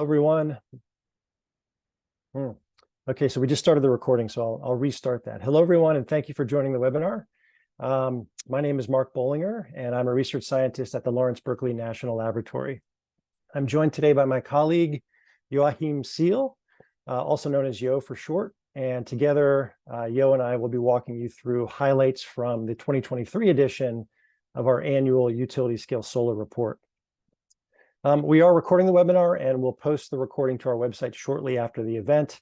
Everyone. Okay, so we just started the recording, so I'll restart that. Hello, everyone, and thank you for joining the webinar. My name is Mark Bolinger, and I'm a research scientist at the Lawrence Berkeley National Laboratory. I'm joined today by my colleague, Joachim Seel, also known as Yo for short, and together, Yo and I will be walking you through highlights from the 2023 edition of our annual utility scale solar report. We are recording the webinar and we'll post the recording to our website shortly after the event,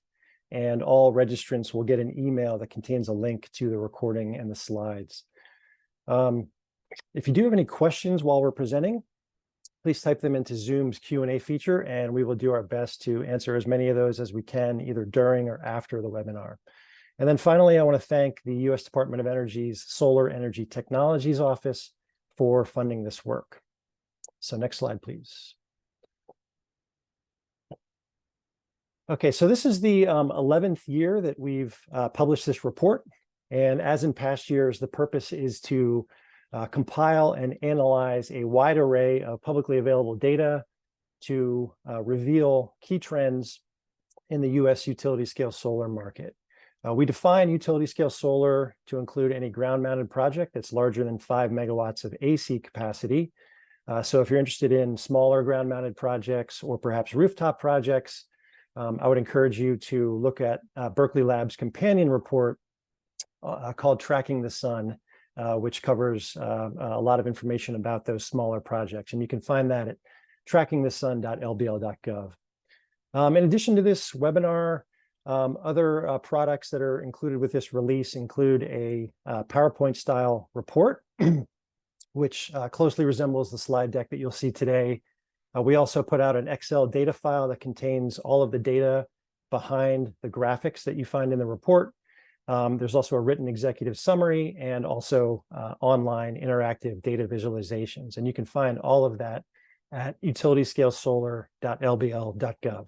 and all registrants will get an email that contains a link to the recording and the slides. If you do have any questions while we're presenting, please type them into Zoom's Q&A feature, and we will do our best to answer as many of those as we can, either during or after the webinar. And then finally, I want to thank the U.S. Department of Energy's Solar Energy Technologies Office for funding this work. So next slide, please. Okay, so this is the 11th year that we've published this report. And as in past years, the purpose is to compile and analyze a wide array of publicly available data to reveal key trends in the U.S. utility scale solar market. We define utility scale solar to include any ground-mounted project that's larger than 5 megawatts of AC capacity. So if you're interested in smaller ground-mounted projects or perhaps rooftop projects, I would encourage you to look at Berkeley Lab's companion report called Tracking the Sun, which covers a lot of information about those smaller projects. And you can find that at trackingthesun.lbl.gov. In addition to this webinar, other products that are included with this release include a PowerPoint-style report, which closely resembles the slide deck that you'll see today. We also put out an Excel data file that contains all of the data behind the graphics that you find in the report. There's also a written executive summary and also online interactive data visualizations. And you can find all of that at utilityscalesolar.lbl.gov.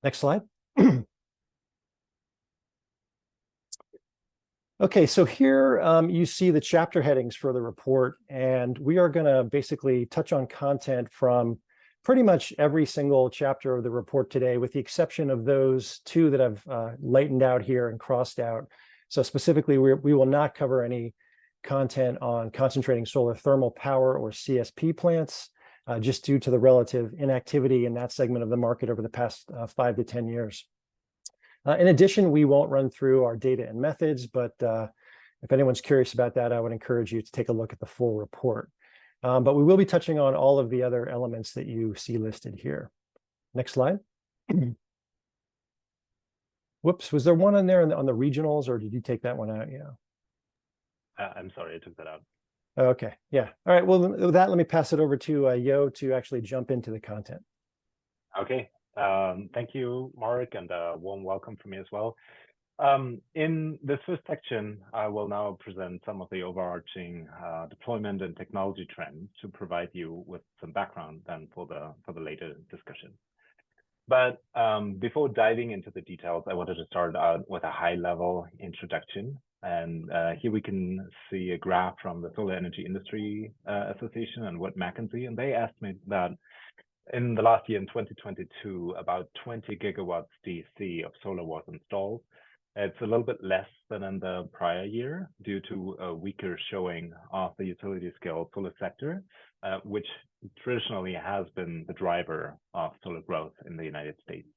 Next slide. Okay, so here you see the chapter headings for the report, and we are going to basically touch on content from pretty much every single chapter of the report today, with the exception of those two that I've lightened out here and crossed out. So specifically, we will not cover any content on concentrating solar thermal power or CSP plants, just due to the relative inactivity in that segment of the market over the past 5 to 10 years. In addition, we won't run through our data and methods, but if anyone's curious about that, I would encourage you to take a look at the full report. But we will be touching on all of the other elements that you see listed here. Next slide. Whoops, was there one on there on the regionals, or did you take that one out? Yeah. I'm sorry, I took that out. Okay, yeah. All right, well, with that, let me pass it over to Yo to actually jump into the content. Okay. Thank you, Mark, and a warm welcome from me as well. In this first section, I will now present some of the overarching deployment and technology trends to provide you with some background then for the later discussion. But before diving into the details, I wanted to start out with a high-level introduction. And here we can see a graph from the Solar Energy Industry Association and Wood Mackenzie, and they estimate that in the last year, in 2022, about 20 gigawatts DC of solar was installed. It's a little bit less than in the prior year due to a weaker showing of the utility scale solar sector, which traditionally has been the driver of solar growth in the United States.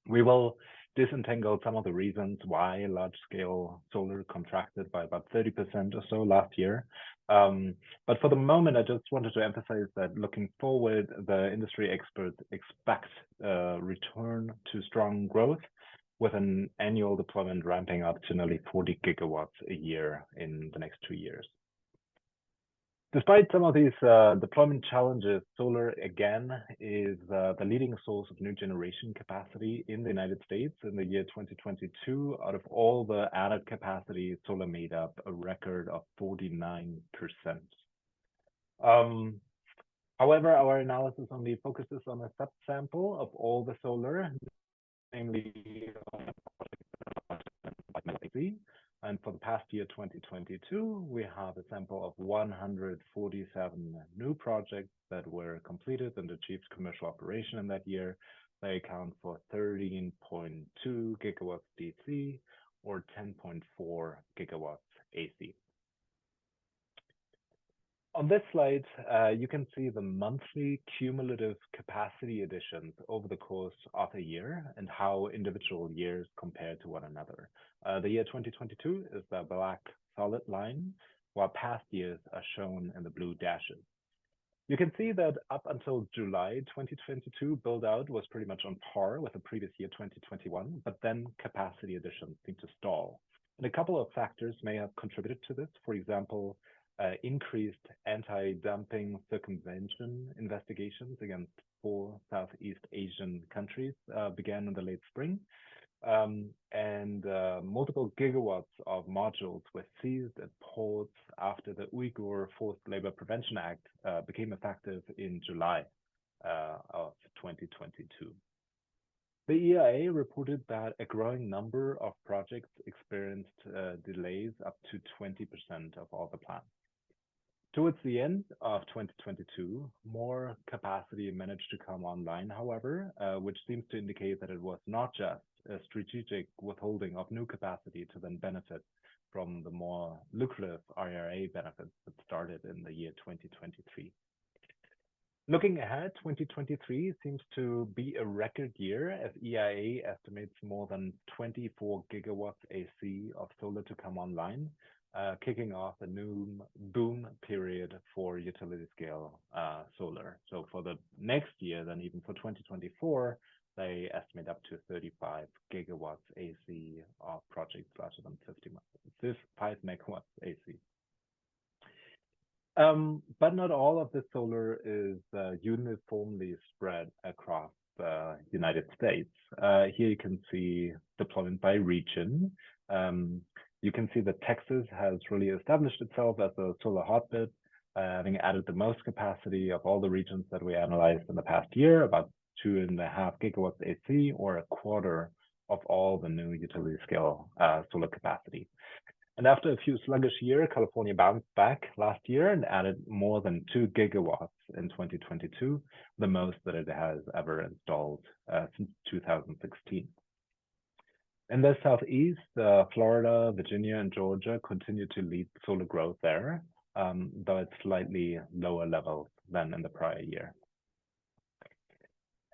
We will disentangle some of the reasons why large-scale solar contracted by about 30% or so last year. But for the moment, I just wanted to emphasize that looking forward, the industry experts expect a return to strong growth, with an annual deployment ramping up to nearly 40 gigawatts a year in the next 2 years. Despite some of these deployment challenges, solar again is the leading source of new generation capacity in the United States. In the year 2022, out of all the added capacity, solar made up a record of 49%. However, our analysis only focuses on a subsample of all the solar, namely and for the past year 2022, we have a sample of 147 new projects that were completed and achieved commercial operation in that year, they account for 13.2 gigawatts DC or 10.4 gigawatts AC. On this slide, you can see the monthly cumulative capacity additions over the course of a year and how individual years compare to one another. The year 2022 is the black solid line, while past years are shown in the blue dashes. You can see that up until July 2022, build-out was pretty much on par with the previous year, 2021, but then capacity additions seem to stall. And a couple of factors may have contributed to this. For example, increased anti-dumping circumvention investigations against 4 Southeast Asian countries began in the late spring. And multiple gigawatts of modules were seized at ports after the Uyghur Forced Labor Prevention Act became effective in July of 2022. The EIA reported that a growing number of projects experienced delays up to 20% of all the plans. Towards the end of 2022, more capacity managed to come online, however, which seems to indicate that it was not just a strategic withholding of new capacity to then benefit from the more lucrative IRA benefits that started in the year 2023. Looking ahead, 2023 seems to be a record year as EIA estimates more than 24 gigawatts AC of solar to come online, kicking off a new boom period for utility scale solar. So for the next year, then even for 2024, they estimate up to 35 gigawatts AC of projects larger than 5 megawatts AC. But not all of the solar is uniformly spread across the United States. Here you can see deployment by region. You can see that Texas has really established itself as a solar hotbed, having added the most capacity of all the regions that we analyzed in the past year, about 2.5 gigawatts AC, or a quarter of all the new utility scale solar capacity. And after a few sluggish years, California bounced back last year and added more than 2 gigawatts in 2022, the most that it has ever installed since 2016. In the Southeast, Florida, Virginia, and Georgia continue to lead solar growth there, though at slightly lower levels than in the prior year.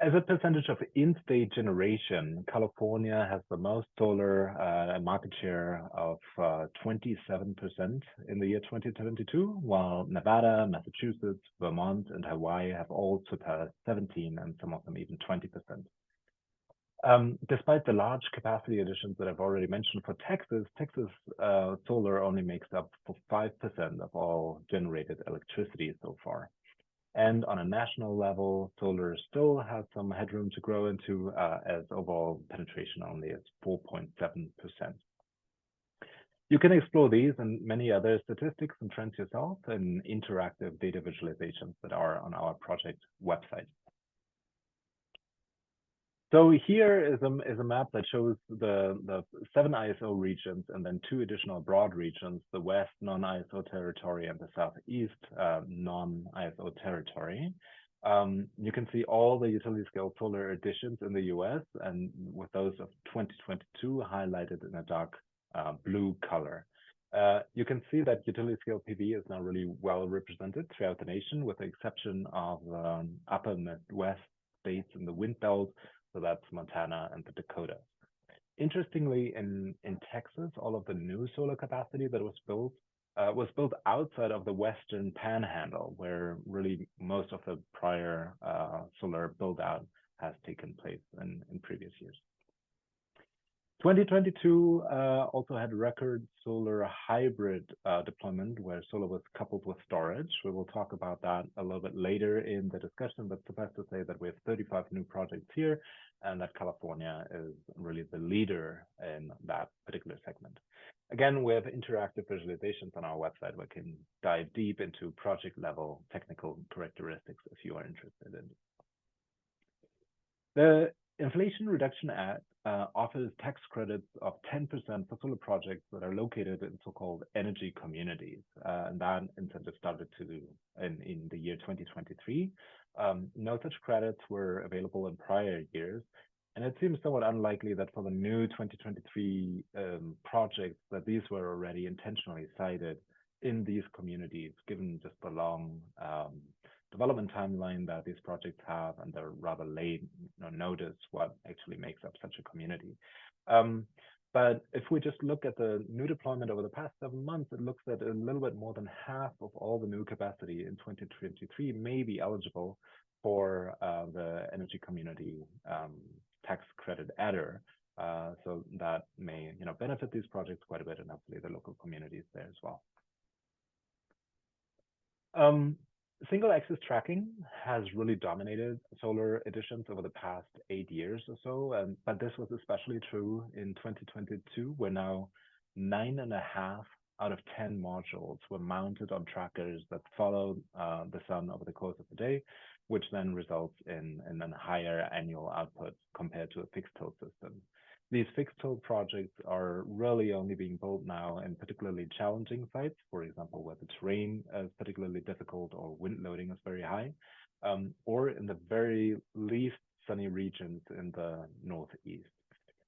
As a percentage of in-state generation, California has the most solar market share of 27% in the year 2022, while Nevada, Massachusetts, Vermont, and Hawaii have all surpassed 17%, and some of them even 20%. Despite the large capacity additions that I've already mentioned for Texas, solar only makes up for 5% of all generated electricity so far. And on a national level, solar still has some headroom to grow into as overall penetration only is 4.7%. You can explore these and many other statistics and trends yourself in interactive data visualizations that are on our project website. So here is a map that shows the 7 ISO regions and then 2 additional broad regions, the West non-ISO territory and the Southeast non-ISO territory. You can see all the utility scale solar additions in the US, and with those of 2022 highlighted in a dark blue color. You can see that utility scale PV is now really well represented throughout the nation, with the exception of upper Midwest states in the Wind Belt. So that's Montana and the Dakotas. Interestingly, in Texas, all of the new solar capacity that was built outside of the Western Panhandle, where really most of the prior solar build-out has taken place in previous years. 2022 also had record solar hybrid deployment, where solar was coupled with storage. We will talk about that a little bit later in the discussion, but suffice to say that we have 35 new projects here, and that California is really the leader in that particular segment. Again, we have interactive visualizations on our website where we can dive deep into project level technical characteristics if you are interested in. The Inflation Reduction Act offers tax credits of 10% for solar projects that are located in so-called energy communities. And that incentive started in the year 2023. No such credits were available in prior years, and it seems somewhat unlikely that for the new 2023 projects that these were already intentionally cited in these communities, given just the long development timeline that these projects have and the rather late notice what actually makes up such a community. But if we just look at the new deployment over the past 7 months, it looks that a little bit more than half of all the new capacity in 2023 may be eligible for the energy community tax credit adder. So that may benefit these projects quite a bit, and hopefully the local communities there as well. Single axis tracking has really dominated solar additions over the past 8 years or so, but this was especially true in 2022, where now 9.5 out of 10 modules were mounted on trackers that follow the sun over the course of the day, which then results in a higher annual output compared to a fixed tilt system. These fixed tilt projects are really only being built now in particularly challenging sites, for example, where the terrain is particularly difficult or wind loading is very high, or in the very least sunny regions in the Northeast.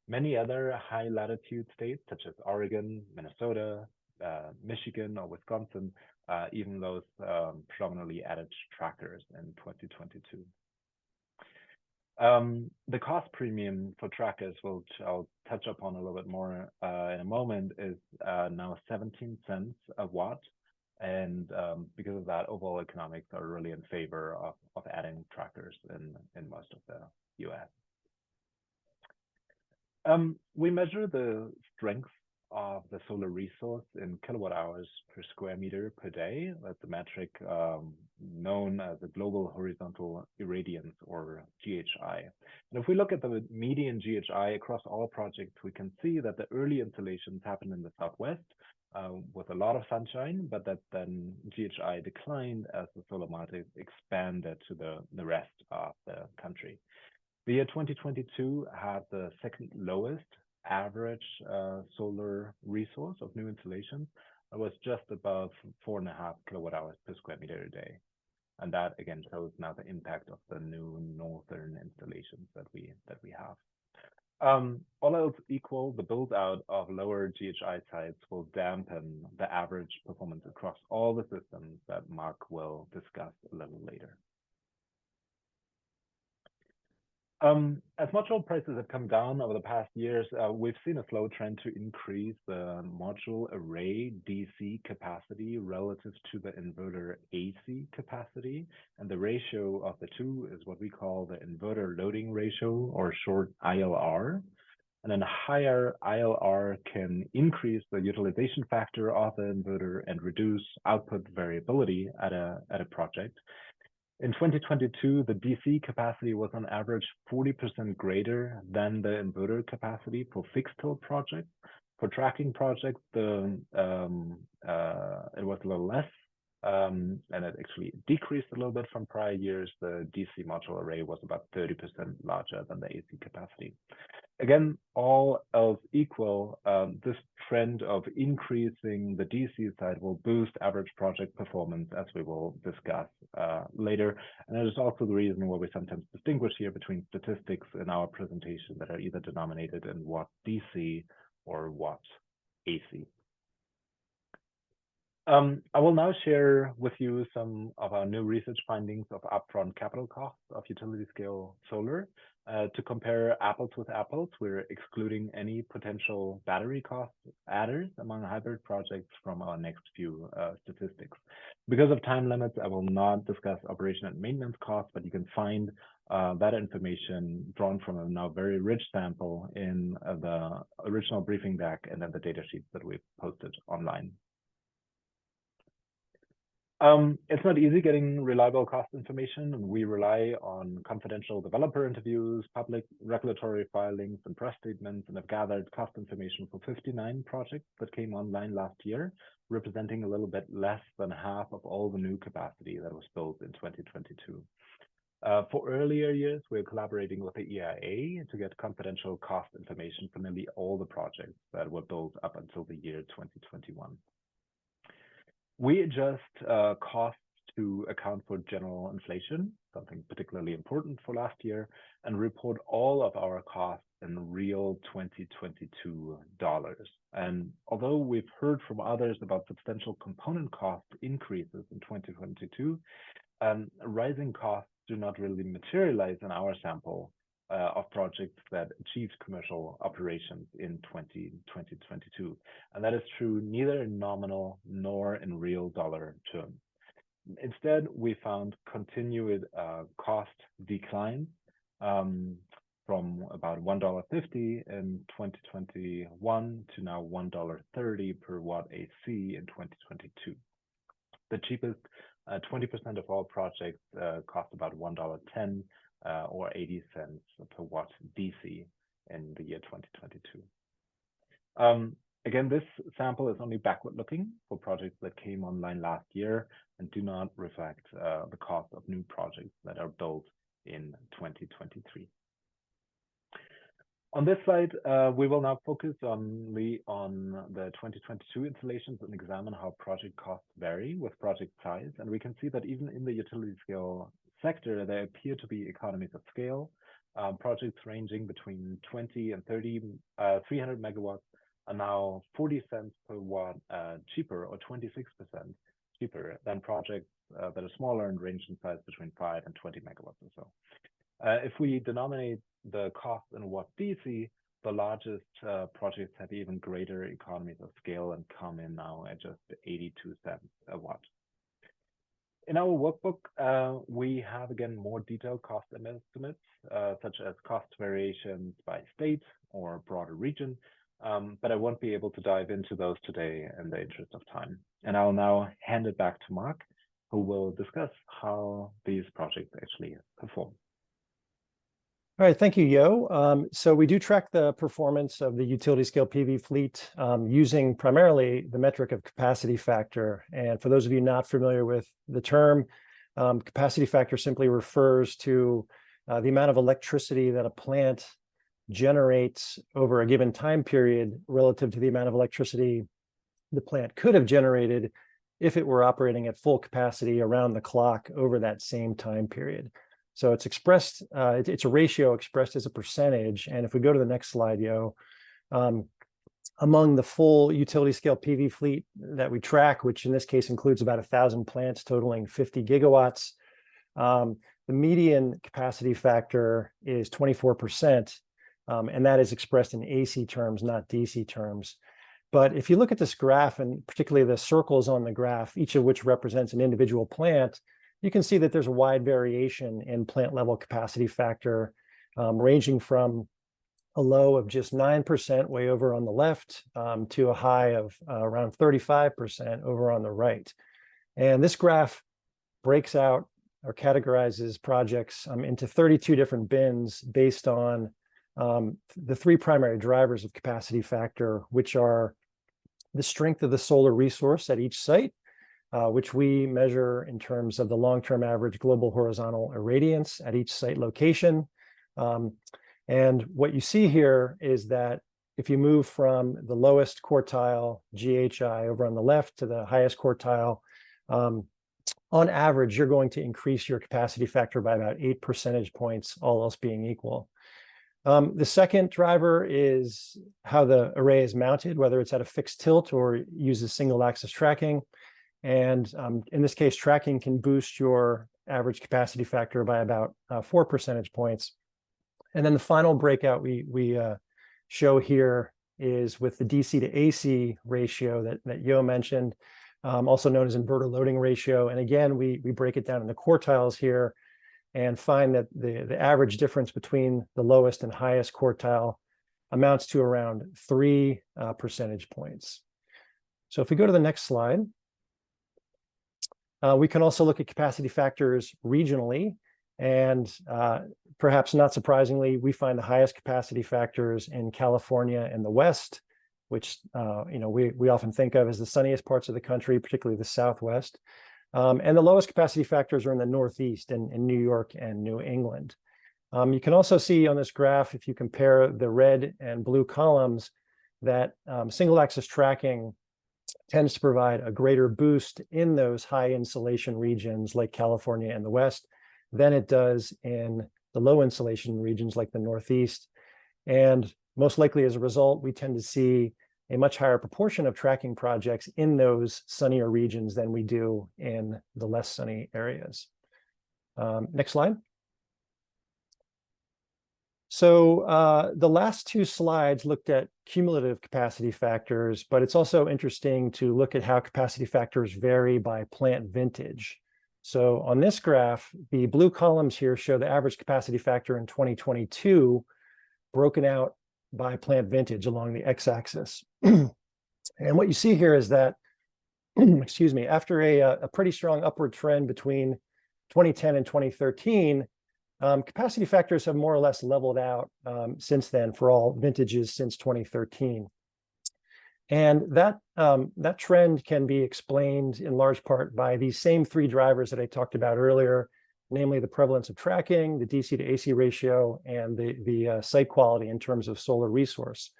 Many other high latitude states, such as Oregon, Minnesota, Michigan, or Wisconsin, even those predominantly added trackers in 2022. The cost premium for trackers, which I'll touch upon a little bit more in a moment, is now 17 cents a watt. And because of that, overall economics are really in favor of adding trackers in most of the US. We measure the strength of the solar resource in kilowatt hours per square meter per day. That's a metric known as the global horizontal irradiance, or GHI. And if we look at the median GHI across all projects, we can see that the early installations happen in the Southwest with a lot of sunshine, but that then GHI declined as the solar market expanded to the rest of the country. The year 2022 had the second lowest average solar resource of new installations. It was just above 4.5 kilowatt hours per square meter a day. And that again shows now the impact of the new northern installations that we have. All else equal, the build out of lower GHI sites will dampen the average performance across all the systems that Mark will discuss a little later. As module prices have come down over the past years, we've seen a slow trend to increase the module array DC capacity relative to the inverter AC capacity. And the ratio of the two is what we call the inverter loading ratio, or short ILR. And then a higher ILR can increase the utilization factor of the inverter and reduce output variability at a project. In 2022, the DC capacity was on average 40% greater than the inverter capacity for fixed tilt projects. For tracking projects, it was a little less, and it actually decreased a little bit from prior years. The DC module array was about 30% larger than the AC capacity. Again, all else equal, this trend of increasing the DC side will boost average project performance, as we will discuss later. And that is also the reason why we sometimes distinguish here between statistics in our presentation that are either denominated in watt DC or watt AC. I will now share with you some of our new research findings of upfront capital costs of utility scale solar. To compare apples with apples, we're excluding any potential battery cost adders among hybrid projects from our next few statistics. Because of time limits, I will not discuss operation and maintenance costs, but you can find that information drawn from a now very rich sample in the original briefing deck and then the data sheets that we've posted online. It's not easy getting reliable cost information, and we rely on confidential developer interviews, public regulatory filings, and press statements, and have gathered cost information for 59 projects that came online last year, representing a little bit less than half of all the new capacity that was built in 2022. For earlier years, we're collaborating with the EIA to get confidential cost information for nearly all the projects that were built up until the year 2021. We adjust cost to account for general inflation, something particularly important for last year, and report all of our costs in real 2022 dollars. And although we've heard from others about substantial component cost increases in 2022, rising costs do not really materialize in our sample of projects that achieved commercial operations in 2022. And that is true neither in nominal nor in real dollar terms. Instead, we found continued cost decline from about $1.50 in 2021 to now $1.30 per watt AC in 2022. The cheapest 20% of all projects cost about $1.10 or 80 cents per watt DC in the year 2022. Again, this sample is only backward looking for projects that came online last year and do not reflect the cost of new projects that are built in 2023. On this slide, we will now focus only on the 2022 installations and examine how project costs vary with project size. And we can see that even in the utility scale sector, there appear to be economies of scale. Projects ranging between 20 and 300 megawatts are now 40 cents per watt cheaper, or 26% cheaper than projects that are smaller and range in size between 5 and 20 megawatts or so. If we denominate the cost in watt DC, the largest projects have even greater economies of scale and come in now at just 82 cents a watt. In our workbook, we have again more detailed cost estimates, such as cost variations by state or broader region, but I won't be able to dive into those today in the interest of time. And I'll now hand it back to Mark, who will discuss how these projects actually perform. All right, thank you, Yo. So we do track the performance of the utility scale PV fleet using primarily the metric of capacity factor. And for those of you not familiar with the term, capacity factor simply refers to the amount of electricity that a plant generates over a given time period relative to the amount of electricity the plant could have generated if it were operating at full capacity around the clock over that same time period. So it's expressed, it's a ratio expressed as a percentage. And if we go to the next slide, Yo, among the full utility scale PV fleet that we track, which in this case includes about 1,000 plants totaling 50 gigawatts, the median capacity factor is 24%, and that is expressed in AC terms, not DC terms. But if you look at this graph, and particularly the circles on the graph, each of which represents an individual plant, you can see that there's a wide variation in plant level capacity factor, ranging from a low of just 9% way over on the left to a high of around 35% over on the right. And this graph breaks out or categorizes projects into 32 different bins based on the three primary drivers of capacity factor, which are the strength of the solar resource at each site, which we measure in terms of the long-term average global horizontal irradiance at each site location. And what you see here is that if you move from the lowest quartile GHI over on the left to the highest quartile, on average, you're going to increase your capacity factor by about 8 percentage points, all else being equal. The second driver is how the array is mounted, whether it's at a fixed tilt or uses single axis tracking. And in this case, tracking can boost your average capacity factor by about 4 percentage points. And then the final breakout we show here is with the DC to AC ratio that Yo mentioned, also known as inverter loading ratio. And again, we break it down into quartiles here and find that the average difference between the lowest and highest quartile amounts to around 3 percentage points. So if we go to the next slide, we can also look at capacity factors regionally, and perhaps not surprisingly, we find the highest capacity factors in California and the West, which we often think of as the sunniest parts of the country, particularly the Southwest. And the lowest capacity factors are in the Northeast in New York and New England. You can also see on this graph, if you compare the red and blue columns, that single axis tracking tends to provide a greater boost in those high insolation regions like California and the West than it does in the low insolation regions like the Northeast. And most likely as a result, we tend to see a much higher proportion of tracking projects in those sunnier regions than we do in the less sunny areas. Next slide. So the last two slides looked at cumulative capacity factors, but it's also interesting to look at how capacity factors vary by plant vintage. So on this graph, the blue columns here show the average capacity factor in 2022 broken out by plant vintage along the x-axis. And what you see here is that, excuse me, after a pretty strong upward trend between 2010 and 2013, capacity factors have more or less leveled out since then for all vintages since 2013. And that trend can be explained in large part by these same three drivers that I talked about earlier, namely the prevalence of tracking, the DC to AC ratio, and the site quality in terms of solar resource.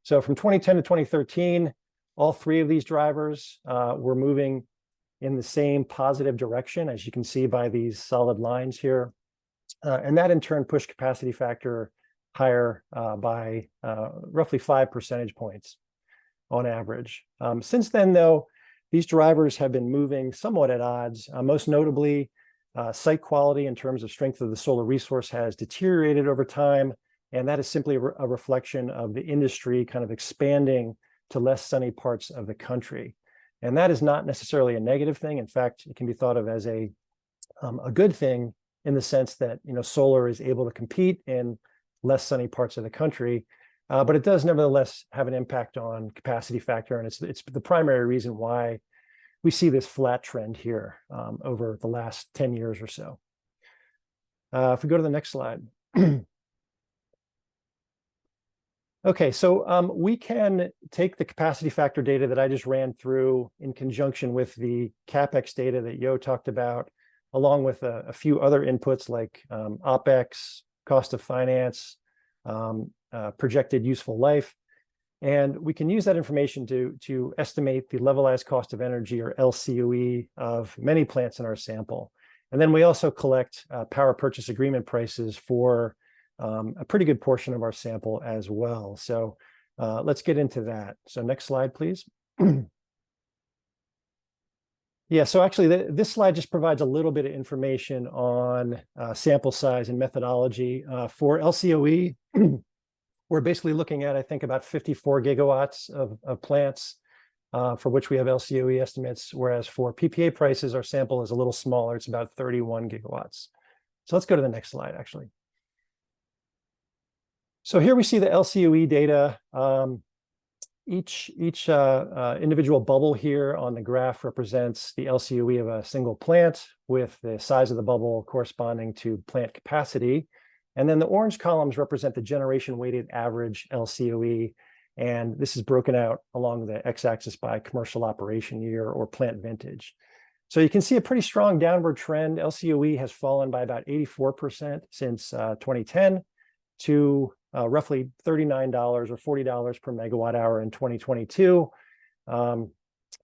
So from 2010 to 2013, all three of these drivers were moving in the same positive direction, as you can see by these solid lines here. And that in turn pushed capacity factor higher by roughly 5 percentage points on average. Since then, though, these drivers have been moving somewhat at odds. Most notably, site quality in terms of strength of the solar resource has deteriorated over time, and that is simply a reflection of the industry kind of expanding to less sunny parts of the country. And that is not necessarily a negative thing. In fact, it can be thought of as a good thing in the sense that, you know, solar is able to compete in less sunny parts of the country, but it does nevertheless have an impact on capacity factor, and it's the primary reason why we see this flat trend here over the last 10 years or so. If we go to the next slide. Okay, so we can take the capacity factor data that I just ran through in conjunction with the CapEx data that Yo talked about, along with a few other inputs like OpEx, cost of finance, projected useful life. And we can use that information to estimate the levelized cost of energy, or LCOE, of many plants in our sample. And then we also collect power purchase agreement prices for a pretty good portion of our sample as well. So let's get into that. So next slide, please. Yeah, so actually this slide just provides a little bit of information on sample size and methodology. For LCOE, we're basically looking at, I think, about 54 gigawatts of plants for which we have LCOE estimates, whereas for PPA prices, our sample is a little smaller. It's about 31 gigawatts. So let's go to the next slide, actually. So here we see the LCOE data. Each individual bubble here on the graph represents the LCOE of a single plant, with the size of the bubble corresponding to plant capacity. And then the orange columns represent the generation weighted average LCOE. And this is broken out along the x-axis by commercial operation year or plant vintage. So you can see a pretty strong downward trend. LCOE has fallen by about 84% since 2010 to roughly $39 or $40 per megawatt hour in 2022. And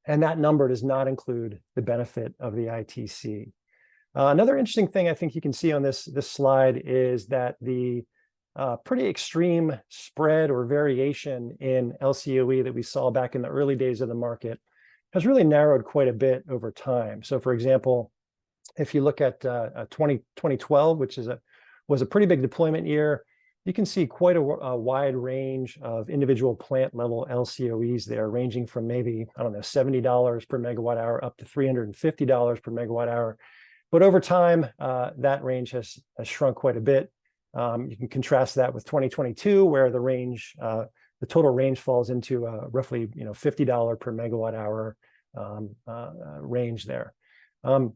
that number does not include the benefit of the ITC. Another interesting thing I think you can see on this slide is that the pretty extreme spread or variation in LCOE that we saw back in the early days of the market has really narrowed quite a bit over time. So for example, if you look at 2012, which was a pretty big deployment year, you can see quite a wide range of individual plant level LCOEs there, ranging from maybe, I don't know, $70 per megawatt hour up to $350 per megawatt hour. But over time, that range has shrunk quite a bit. You can contrast that with 2022, where the range, the total range falls into roughly, $50 per megawatt hour range there. And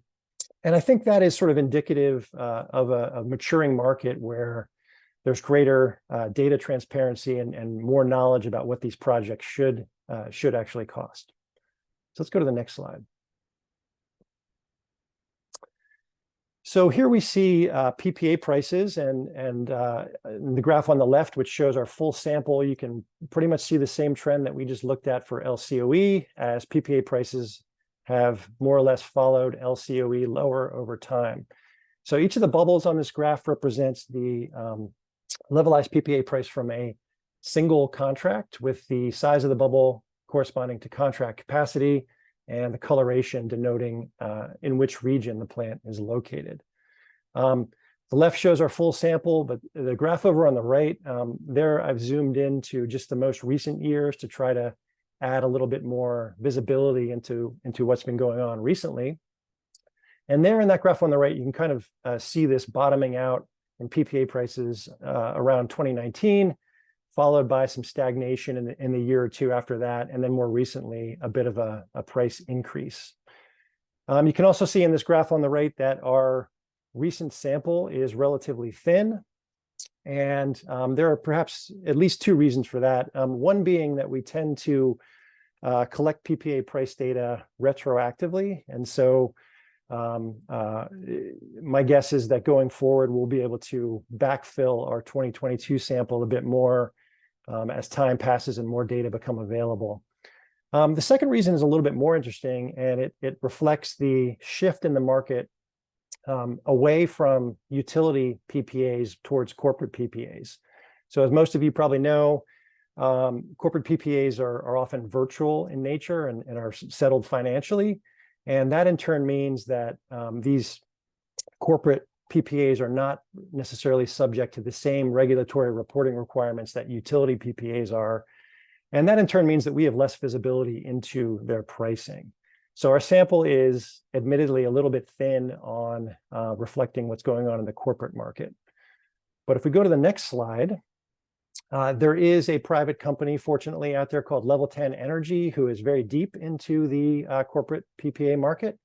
I think that is sort of indicative of a maturing market where there's greater data transparency and more knowledge about what these projects should actually cost. So let's go to the next slide. So here we see PPA prices, and the graph on the left, which shows our full sample, you can pretty much see the same trend that we just looked at for LCOE, as PPA prices have more or less followed LCOE lower over time. So each of the bubbles on this graph represents the levelized PPA price from a single contract, with the size of the bubble corresponding to contract capacity, and the coloration denoting in which region the plant is located. The left shows our full sample, but the graph over on the right, there I've zoomed into just the most recent years to try to add a little bit more visibility into what's been going on recently. And there in that graph on the right, you can kind of see this bottoming out in PPA prices around 2019, followed by some stagnation in the year or two after that, and then more recently, a bit of a price increase. You can also see in this graph on the right that our recent sample is relatively thin, and there are perhaps at least two reasons for that. One being that we tend to collect PPA price data retroactively, and so my guess is that going forward, we'll be able to backfill our 2022 sample a bit more as time passes and more data become available. The second reason is a little bit more interesting, and it reflects the shift in the market away from utility PPAs towards corporate PPAs. So as most of you probably know, corporate PPAs are often virtual in nature and are settled financially. And that in turn means that these corporate PPAs are not necessarily subject to the same regulatory reporting requirements that utility PPAs are. And that in turn means that we have less visibility into their pricing. So our sample is admittedly a little bit thin on reflecting what's going on in the corporate market. But if we go to the next slide, there is a private company, fortunately, out there called Level 10 Energy, who is very deep into the corporate PPA market.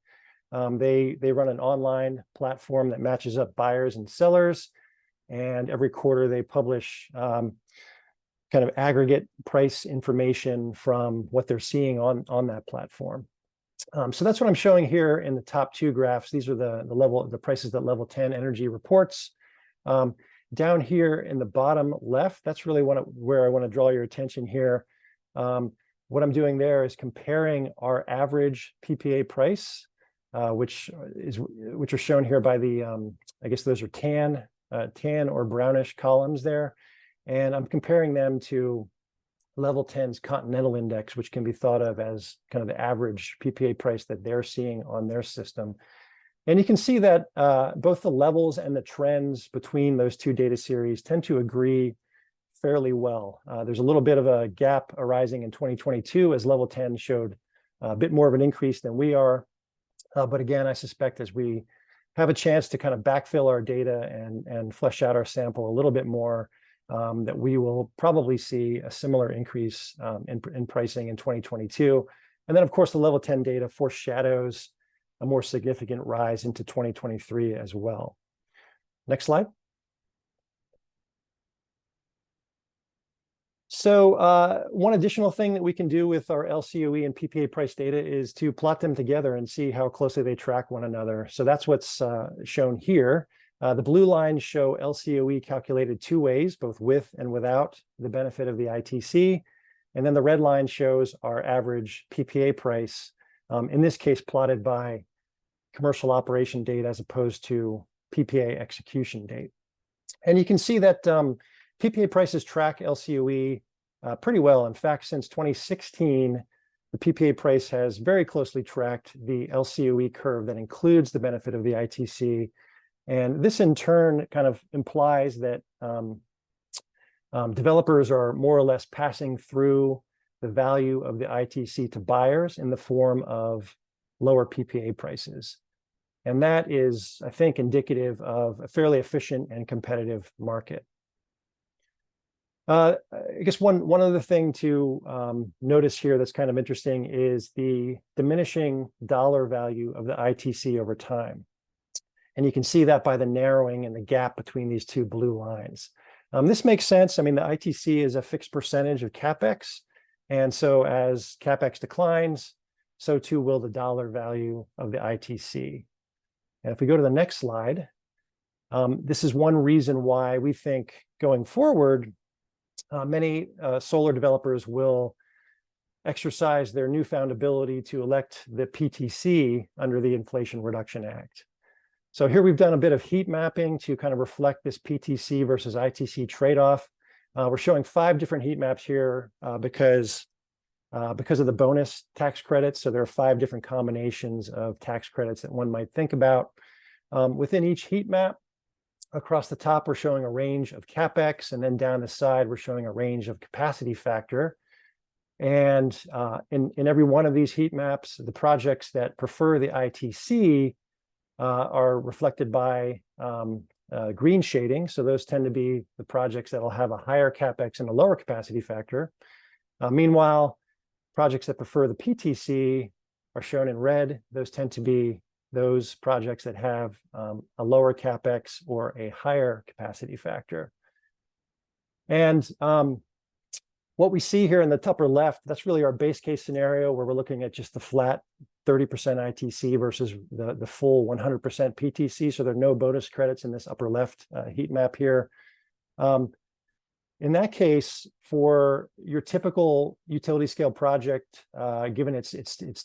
They run an online platform that matches up buyers and sellers, and every quarter they publish kind of aggregate price information from what they're seeing on that platform. So that's what I'm showing here in the top two graphs. These are the prices that Level 10 Energy reports. Down here in the bottom left, that's really where I want to draw your attention here. What I'm doing there is comparing our average PPA price, which are shown here by the I guess those are tan or brownish columns there, and I'm comparing them to Level 10's Continental Index, which can be thought of as kind of the average PPA price that they're seeing on their system. And you can see that both the levels and the trends between those two data series tend to agree fairly well. There's a little bit of a gap arising in 2022 as Level 10 showed a bit more of an increase than we are. But again, I suspect as we have a chance to kind of backfill our data and flesh out our sample a little bit more, that we will probably see a similar increase in pricing in 2022. And then, of course, the Level 10 data foreshadows a more significant rise into 2023 as well. Next slide. So one additional thing that we can do with our LCOE and PPA price data is to plot them together and see how closely they track one another. So that's what's shown here. The blue lines show LCOE calculated two ways, both with and without the benefit of the ITC. And then the red line shows our average PPA price, in this case plotted by commercial operation date as opposed to PPA execution date. And you can see that PPA prices track LCOE pretty well. In fact, since 2016, the PPA price has very closely tracked the LCOE curve that includes the benefit of the ITC. And this in turn kind of implies that developers are more or less passing through the value of the ITC to buyers in the form of lower PPA prices. And that is, I think, indicative of a fairly efficient and competitive market. I guess one other thing to notice here that's kind of interesting is the diminishing dollar value of the ITC over time. And you can see that by the narrowing in the gap between these two blue lines. This makes sense. I mean, the ITC is a fixed percentage of CapEx. And so as CapEx declines, so too will the dollar value of the ITC. And if we go to the next slide, this is one reason why we think going forward, many solar developers will exercise their newfound ability to elect the PTC under the Inflation Reduction Act. So here we've done a bit of heat mapping to kind of reflect this PTC versus ITC trade-off. We're showing 5 different heat maps here because of the bonus tax credits. So there are 5 different combinations of tax credits that one might think about. Within each heat map, across the top, we're showing a range of CapEx, and then down the side, we're showing a range of capacity factor. And in every one of these heat maps, the projects that prefer the ITC are reflected by green shading. So those tend to be the projects that will have a higher CapEx and a lower capacity factor. Meanwhile, projects that prefer the PTC are shown in red. Those tend to be those projects that have a lower CapEx or a higher capacity factor. And what we see here in the upper left, that's really our base case scenario where we're looking at just the flat 30% ITC versus the full 100% PTC. So there are no bonus credits in this upper left heat map here. In that case, for your typical utility scale project, given its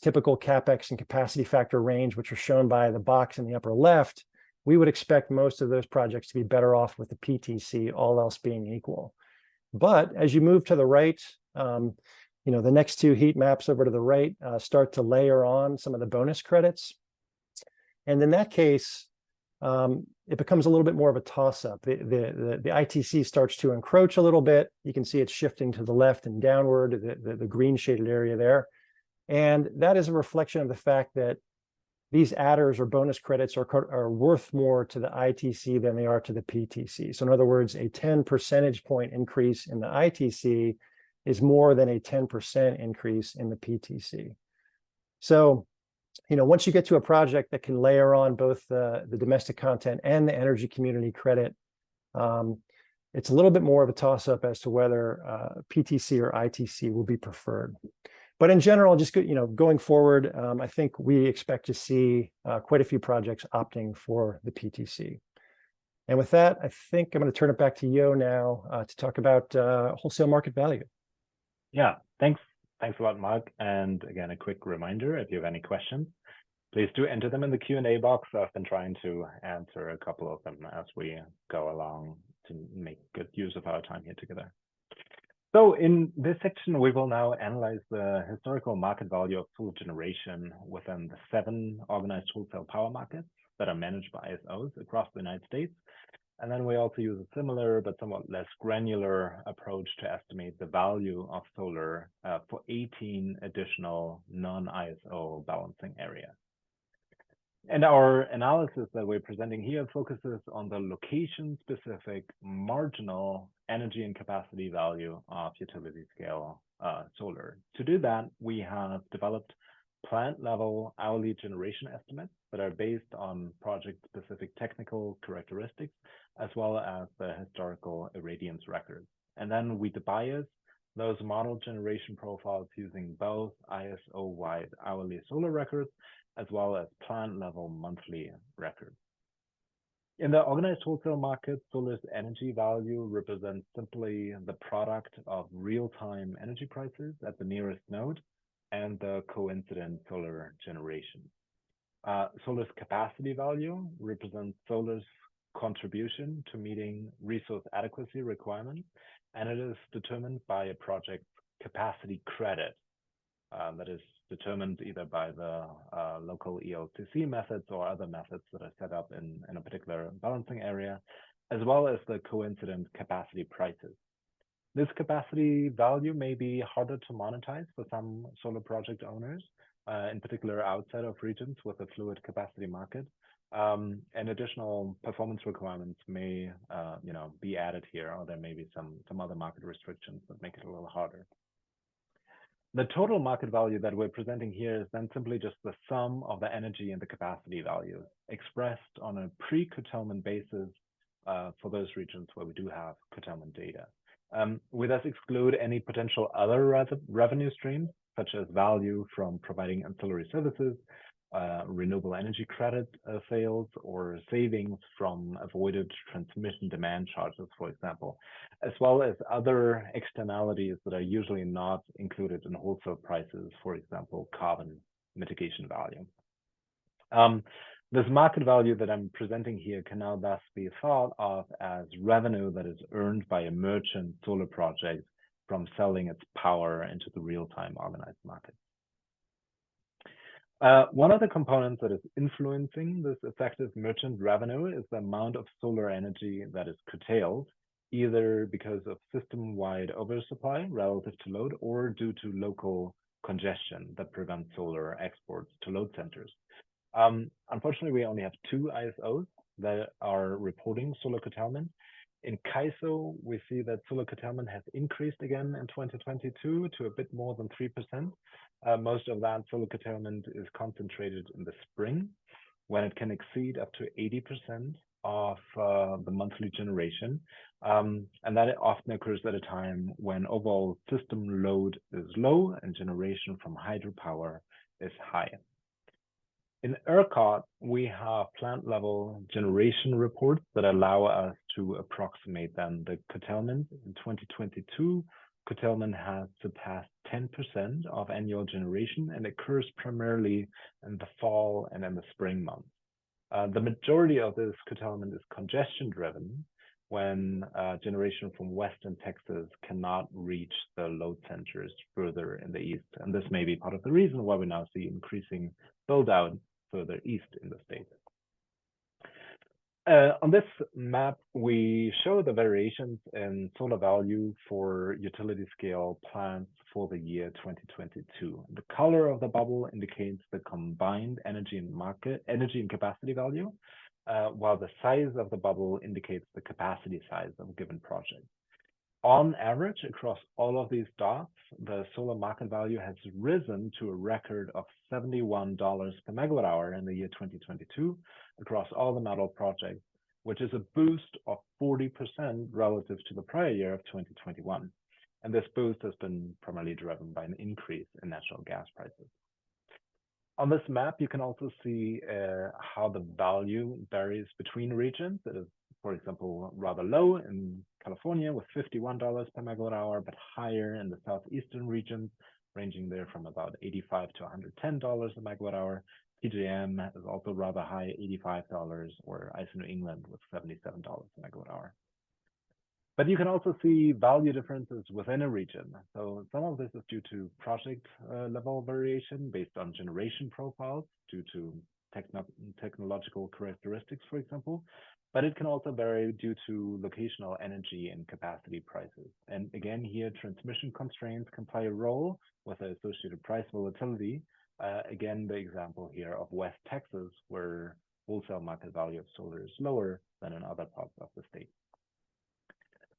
typical CapEx and capacity factor range, which are shown by the box in the upper left, we would expect most of those projects to be better off with the PTC, all else being equal. But as you move to the right, the next 2 heat maps over to the right start to layer on some of the bonus credits. And in that case, it becomes a little bit more of a toss-up. The ITC starts to encroach a little bit. You can see it's shifting to the left and downward, the green shaded area there. And that is a reflection of the fact that these adders or bonus credits are worth more to the ITC than they are to the PTC. So in other words, a 10 percentage point increase in the ITC is more than a 10% increase in the PTC. So, once you get to a project that can layer on both the domestic content and the energy community credit, it's a little bit more of a toss-up as to whether PTC or ITC will be preferred. But in general, just going forward, I think we expect to see quite a few projects opting for the PTC. And with that, I think I'm going to turn it back to Yo now to talk about wholesale market value. Yeah, thanks a lot, Mark. And again, a quick reminder, if you have any questions, please do enter them in the Q&A box. I've been trying to answer a couple of them as we go along to make good use of our time here together. So in this section, we will now analyze the historical market value of solar generation within the 7 organized wholesale power markets that are managed by ISOs across the United States. And then we also use a similar but somewhat less granular approach to estimate the value of solar for 18 additional non-ISO balancing areas. And our analysis that we're presenting here focuses on the location-specific marginal energy and capacity value of utility-scale solar. To do that, we have developed plant-level hourly generation estimates that are based on project-specific technical characteristics, as well as the historical irradiance records. And then we debias those model generation profiles using both ISO-wide hourly solar records as well as plant-level monthly records. In the organized wholesale market, solar's energy value represents simply the product of real-time energy prices at the nearest node and the coincident solar generation. Solar's capacity value represents solar's contribution to meeting resource adequacy requirements, and it is determined by a project's capacity credit that is determined either by the local ELCC methods or other methods that are set up in a particular balancing area, as well as the coincident capacity prices. This capacity value may be harder to monetize for some solar project owners, in particular outside of regions with a fluid capacity market. And additional performance requirements may be added here, or there may be some other market restrictions that make it a little harder. The total market value that we're presenting here is then simply just the sum of the energy and the capacity value expressed on a pre-curtailment basis for those regions where we do have curtailment data. We thus exclude any potential other revenue streams, such as value from providing ancillary services, renewable energy credit sales or savings from avoided transmission demand charges, for example, as well as other externalities that are usually not included in wholesale prices, for example, carbon mitigation value. This market value that I'm presenting here can now thus be thought of as revenue that is earned by a merchant solar project from selling its power into the real-time organized market. One of the components that is influencing this effective merchant revenue is the amount of solar energy that is curtailed, either because of system-wide oversupply relative to load or due to local congestion that prevents solar exports to load centers. Unfortunately, we only have 2 ISOs that are reporting solar curtailment. In CAISO, we see that solar curtailment has increased again in 2022 to a bit more than 3%. Most of that solar curtailment is concentrated in the spring, when it can exceed up to 80% of the monthly generation. And that often occurs at a time when overall system load is low and generation from hydropower is high. In ERCOT, we have plant level generation reports that allow us to approximate then the curtailment. In 2022, curtailment has surpassed 10% of annual generation and occurs primarily in the fall and in the spring months. The majority of this curtailment is congestion driven when generation from Western Texas cannot reach the load centers further in the east. And this may be part of the reason why we now see increasing build out further east in the state. On this map, we show the variations in solar value for utility scale plants for the year 2022. The color of the bubble indicates the combined energy and capacity value, while the size of the bubble indicates the capacity size of a given project. On average, across all of these dots, the solar market value has risen to a record of $71 per megawatt hour in the year 2022 across all the model projects, which is a boost of 40% relative to the prior year of 2021. And this boost has been primarily driven by an increase in natural gas prices. On this map, you can also see how the value varies between regions. It is, for example, rather low in California with $51 per megawatt hour, but higher in the southeastern regions, ranging there from about $85 to $110 a megawatt hour. PJM is also rather high, $85, or ISO New England with $77 a megawatt hour. But you can also see value differences within a region. So some of this is due to project level variation based on generation profiles due to technological characteristics, for example. But it can also vary due to locational energy and capacity prices. And again, here, transmission constraints can play a role with the associated price volatility. Again, the example here of West Texas, where wholesale market value of solar is lower than in other parts of the state.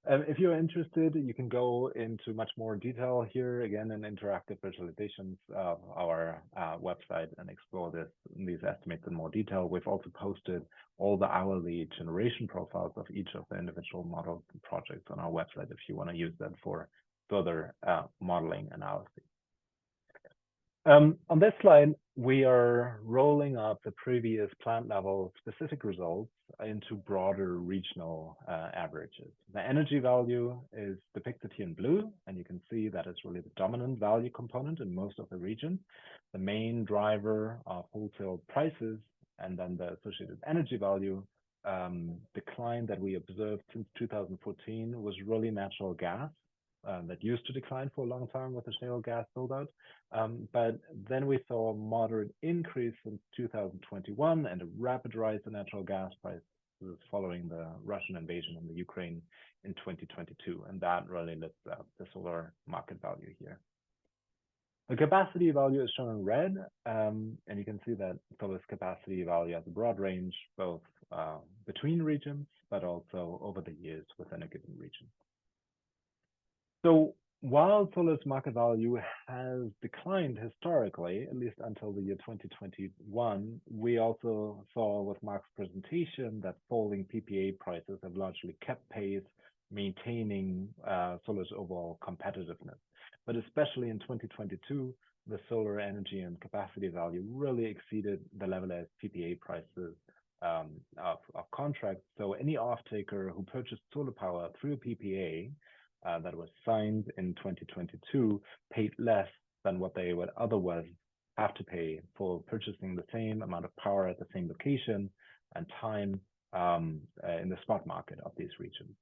If you're interested, you can go into much more detail here, again, in interactive visualizations of our website and explore these estimates in more detail. We've also posted all the hourly generation profiles of each of the individual model projects on our website if you want to use that for further modeling analysis. On this slide, we are rolling up the previous plant level specific results into broader regional averages. The energy value is depicted here in blue, and you can see that it's really the dominant value component in most of the regions. The main driver of wholesale prices and then the associated energy value decline that we observed since 2014 was really natural gas. That used to decline for a long time with the shale gas build-out. But then we saw a moderate increase in 2021 and a rapid rise in natural gas prices following the Russian invasion in the Ukraine in 2022. And that really lifts up the solar market value here. The capacity value is shown in red, and you can see that solar's capacity value has a broad range, both between regions, but also over the years within a given region. So while solar's market value has declined historically, at least until the year 2021, we also saw with Mark's presentation that falling PPA prices have largely kept pace maintaining solar's overall competitiveness. But especially in 2022, the solar energy and capacity value really exceeded the levelized PPA prices of contracts. So any off-taker who purchased solar power through a PPA that was signed in 2022 paid less than what they would otherwise have to pay for purchasing the same amount of power at the same location and time in the spot market of these regions.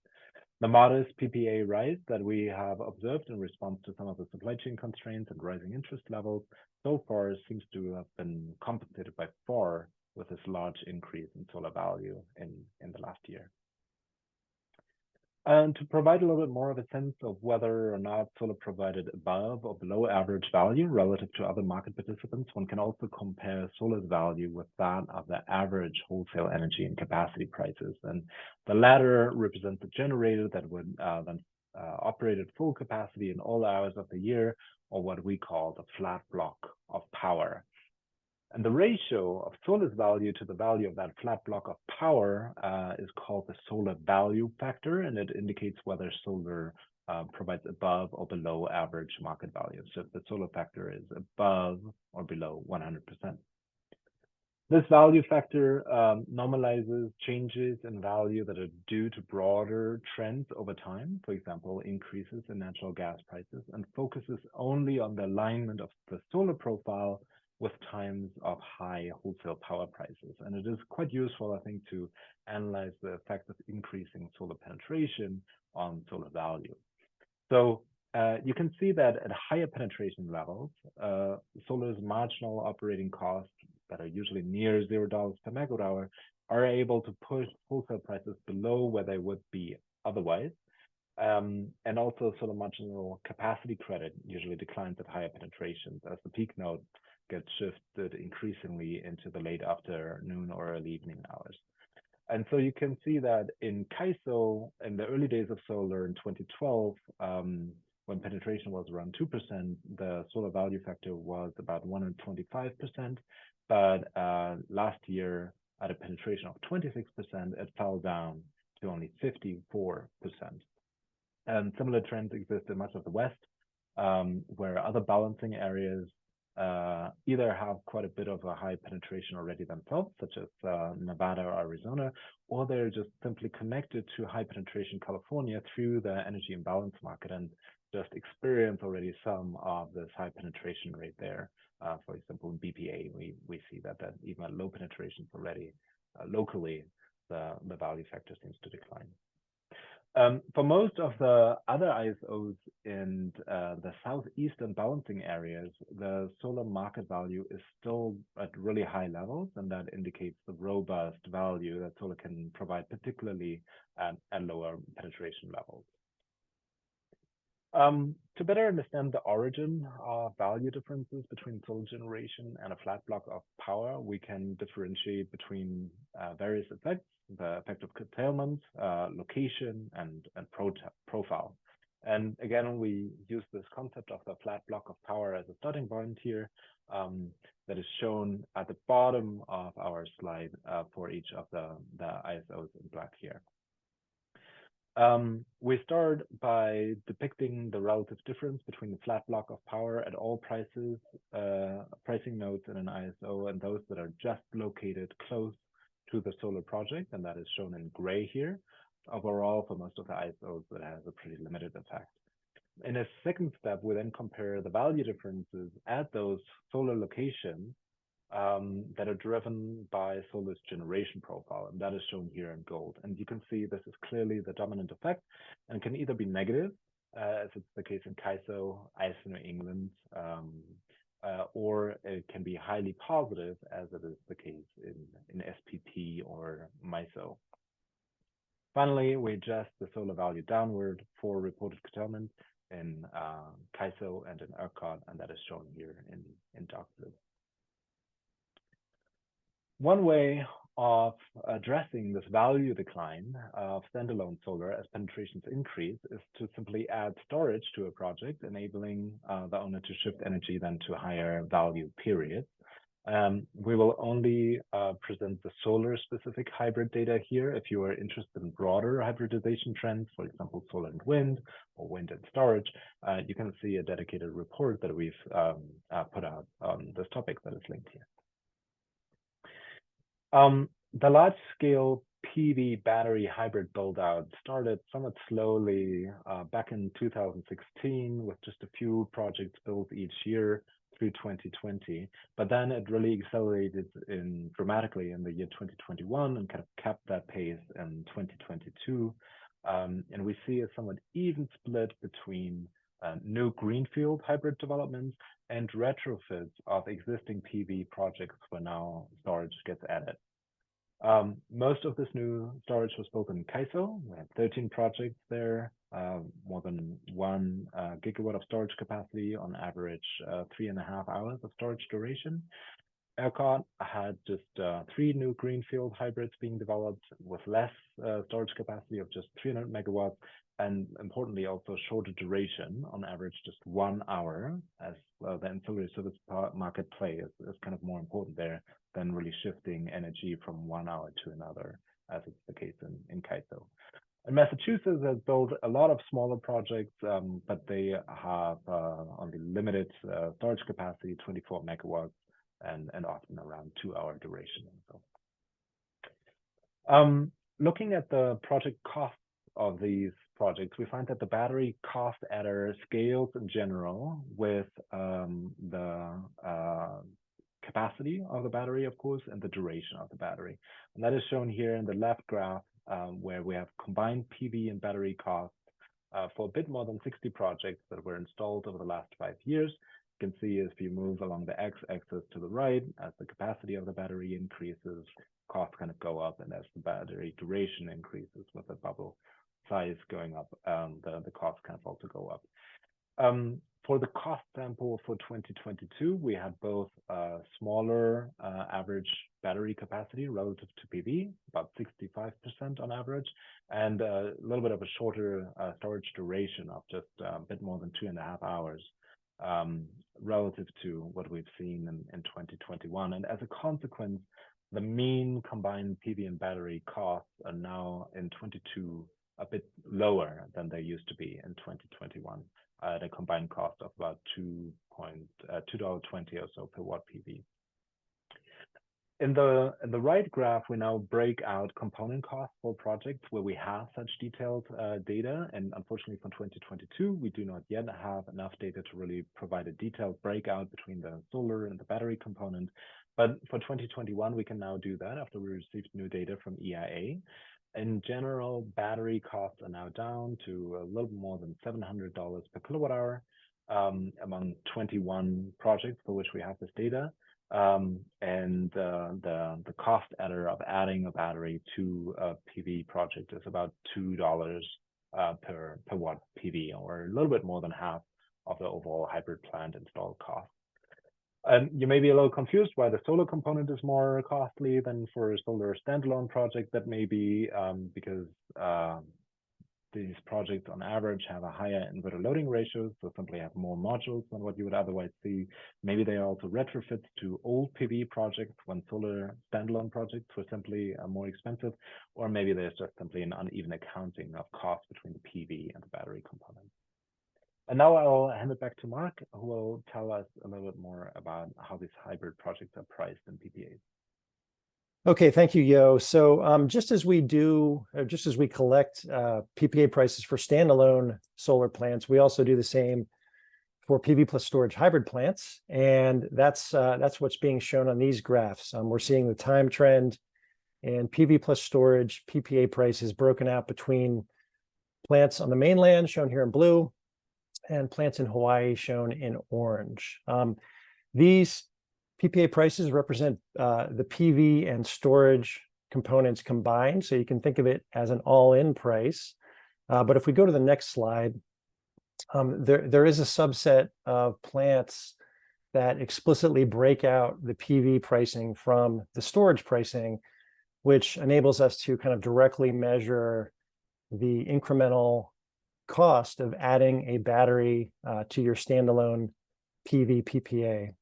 The modest PPA rise that we have observed in response to some of the supply chain constraints and rising interest levels so far seems to have been compensated by far with this large increase in solar value in the last year. And to provide a little bit more of a sense of whether or not solar provided above or below average value relative to other market participants, one can also compare solar's value with that of the average wholesale energy and capacity prices. And the latter represents a generator that would then operate at full capacity in all hours of the year, or what we call the flat block of power. And the ratio of solar's value to the value of that flat block of power is called the solar value factor, and it indicates whether solar provides above or below average market value. So if the solar factor is above or below 100%. This value factor normalizes changes in value that are due to broader trends over time, for example, increases in natural gas prices, and focuses only on the alignment of the solar profile with times of high wholesale power prices. And it is quite useful, I think, to analyze the effect of increasing solar penetration on solar value. So you can see that at higher penetration levels, solar's marginal operating costs that are usually near $0 per megawatt hour are able to push wholesale prices below where they would be otherwise. And also solar marginal capacity credit usually declines at higher penetrations as the peak node gets shifted increasingly into the late afternoon or early evening hours. And so you can see that in CAISO, in the early days of solar in 2012, when penetration was around 2%, the solar value factor was about 125%. But last year, at a penetration of 26%, it fell down to only 54%. And similar trends exist in much of the West, where other balancing areas either have quite a bit of a high penetration already themselves, such as Nevada or Arizona, or they're just simply connected to high penetration California through the energy imbalance market and just experience already some of this high penetration rate there. For example, in BPA, we see that even at low penetrations already locally, the value factor seems to decline. For most of the other ISOs in the southeastern balancing areas, the solar market value is still at really high levels, and that indicates the robust value that solar can provide, particularly at lower penetration levels. To better understand the origin of value differences between solar generation and a flat block of power, we can differentiate between various effects: the effect of curtailment, location, and profile. And again, we use this concept of the flat block of power as a starting point here, that is shown at the bottom of our slide for each of the ISOs in black here. We start by depicting the relative difference between the flat block of power at all prices, pricing nodes in an ISO, and those that are just located close to the solar project, and that is shown in gray here. Overall, for most of the ISOs, that has a pretty limited effect. In a second step, we then compare the value differences at those solar locations that are driven by solar's generation profile, and that is shown here in gold. And you can see this is clearly the dominant effect and can either be negative, as it's the case in CAISO, ICE New England, or it can be highly positive, as it is the case in SPP or MISO. Finally, we adjust the solar value downward for reported curtailment in CAISO and in ERCOT, and that is shown here in dark blue. One way of addressing this value decline of standalone solar as penetrations increase is to simply add storage to a project, enabling the owner to shift energy then to higher value periods. We will only present the solar-specific hybrid data here. If you are interested in broader hybridization trends, for example, solar and wind, or wind and storage, you can see a dedicated report that we've put out on this topic that is linked here. The large-scale PV battery hybrid build-out started somewhat slowly back in 2016 with just a few projects built each year through 2020, but then it really accelerated dramatically in the year 2021 and kind of kept that pace in 2022. And we see a somewhat even split between new greenfield hybrid developments and retrofits of existing PV projects where now storage gets added. Most of this new storage was built in CAISO. We have 13 projects there, more than 1 gigawatt of storage capacity, on average 3.5 hours of storage duration. ERCOT had just 3 new greenfield hybrids being developed with less storage capacity of just 300 megawatts, and importantly also shorter duration, on average just 1 hour, as the ancillary service market play is kind of more important there than really shifting energy from 1 hour to another, as is the case in CAISO. And Massachusetts has built a lot of smaller projects, but they have only limited storage capacity, 24 megawatts, and often around 2-hour duration. So, looking at the project costs of these projects, we find that the battery cost adder scales in general with the capacity of the battery, of course, and the duration of the battery. And that is shown here in the left graph, where we have combined PV and battery costs for a bit more than 60 projects that were installed over the last 5 years. You can see if you move along the x-axis to the right, as the capacity of the battery increases, costs kind of go up, and as the battery duration increases with the bubble size going up, the costs kind of also go up. For the cost sample for 2022, we had both smaller average battery capacity relative to PV, about 65% on average, and a little bit of a shorter storage duration of just a bit more than 2.5 hours relative to what we've seen in 2021. And as a consequence, the mean combined PV and battery costs are now in 22 a bit lower than they used to be in 2021. At a combined cost of about $2.20 or so per watt PV. In the right graph, we now break out component costs for projects where we have such detailed data. And unfortunately, for 2022, we do not yet have enough data to really provide a detailed breakout between the solar and the battery component. But for 2021, we can now do that after we received new data from EIA. In general, battery costs are now down to a little more than $700 per kilowatt hour among 21 projects for which we have this data. And the cost adder of adding a battery to a PV project is about $2 per watt PV, or a little bit more than half of the overall hybrid plant installed cost. You may be a little confused why the solar component is more costly than for a solar standalone project. That may be because these projects on average have a higher inverter loading ratio, so simply have more modules than what you would otherwise see. Maybe they are also retrofits to old PV projects when solar standalone projects were simply more expensive, or maybe there's just simply an uneven accounting of costs between the PV and the battery component. And now I'll hand it back to Mark, who will tell us a little bit more about how these hybrid projects are priced in PPAs. Okay, thank you, Yo. So just as we collect PPA prices for standalone solar plants, we also do the same for PV plus storage hybrid plants. And that's what's being shown on these graphs. We're seeing the time trend and PV plus storage PPA prices broken out between plants on the mainland, shown here in blue, and plants in Hawaii, shown in orange. These PPA prices represent the PV and storage components combined, so you can think of it as an all-in price. But if we go to the next slide, there is a subset of plants that explicitly break out the PV pricing from the storage pricing, which enables us to kind of directly measure the incremental cost of adding a battery to your standalone PV PPA.